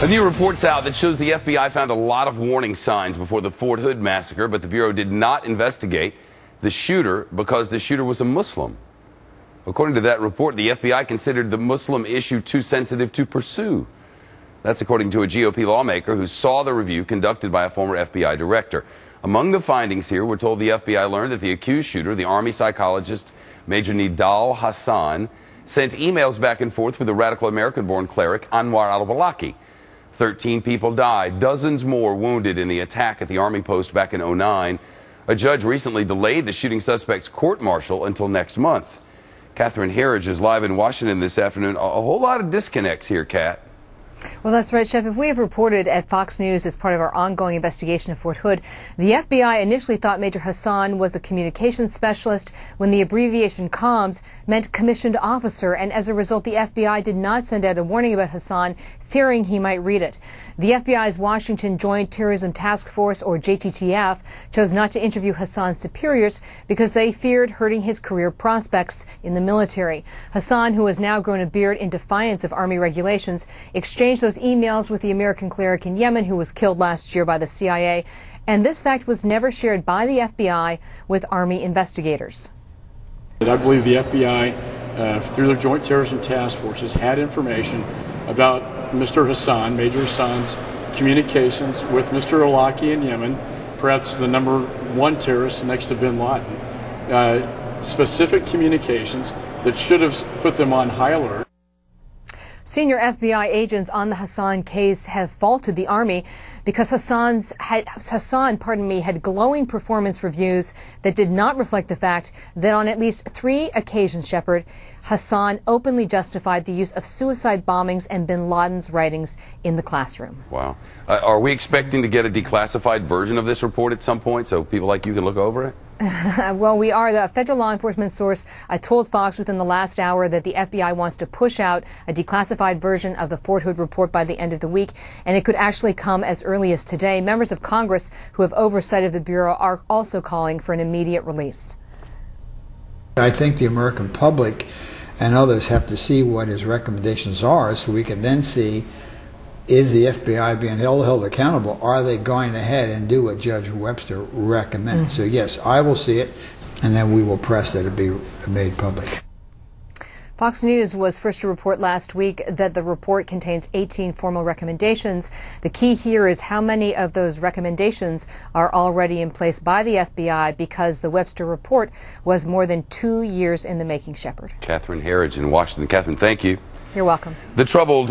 A new report's out that shows the FBI found a lot of warning signs before the Fort Hood massacre, but the Bureau did not investigate the shooter because the shooter was a Muslim. According to that report, the FBI considered the Muslim issue too sensitive to pursue. That's according to a GOP lawmaker who saw the review conducted by a former FBI director. Among the findings here, we're told the FBI learned that the accused shooter, the Army psychologist Major Nidal Hassan, sent emails back and forth with the radical American-born cleric Anwar al-Awlaki. 13 people died, dozens more wounded in the attack at the Army post back in '09. A judge recently delayed the shooting suspect's court-martial until next month. Catherine Herridge is live in Washington this afternoon. A whole lot of disconnects here, Kat. Well, that's right, Shep. If we have reported at Fox News as part of our ongoing investigation of Fort Hood, the FBI initially thought Major Hassan was a communications specialist when the abbreviation COMS meant commissioned officer, and as a result, the FBI did not send out a warning about Hassan, fearing he might read it. The FBI's Washington Joint Terrorism Task Force, or JTTF, chose not to interview Hassan's superiors because they feared hurting his career prospects in the military. Hassan, who has now grown a beard in defiance of Army regulations, exchanged those emails with the American cleric in Yemen who was killed last year by the CIA, and this fact was never shared by the FBI with Army investigators. I believe the FBI, through their Joint Terrorism Task Forces, had information about Mr. Hassan, Major Hassan's communications with Mr. Awlaki in Yemen, perhaps the #1 terrorist next to bin Laden, specific communications that should have put them on high alert. Senior FBI agents on the Hassan case have faulted the Army because Hassan had glowing performance reviews that did not reflect the fact that on at least 3 occasions, Shepard, Hassan openly justified the use of suicide bombings and bin Laden's writings in the classroom. Wow. Are we expecting to get a declassified version of this report at some point so people like you can look over it? Well, we are. The federal law enforcement source told Fox within the last hour that the FBI wants to push out a declassified version of the Fort Hood report by the end of the week, and it could actually come as early as today. Members of Congress who have oversight of the Bureau are also calling for an immediate release. I think the American public and others have to see what his recommendations are so we can then see, is the FBI being held accountable? Are they going ahead and do what Judge Webster recommends? So yes, I will see it, and then we will press that it be made public. Fox News was first to report last week that the report contains 18 formal recommendations. The key here is how many of those recommendations are already in place by the FBI, because the Webster report was more than 2 years in the making, Shepard. Catherine Herridge in Washington. Catherine, thank you. You're welcome. The troubled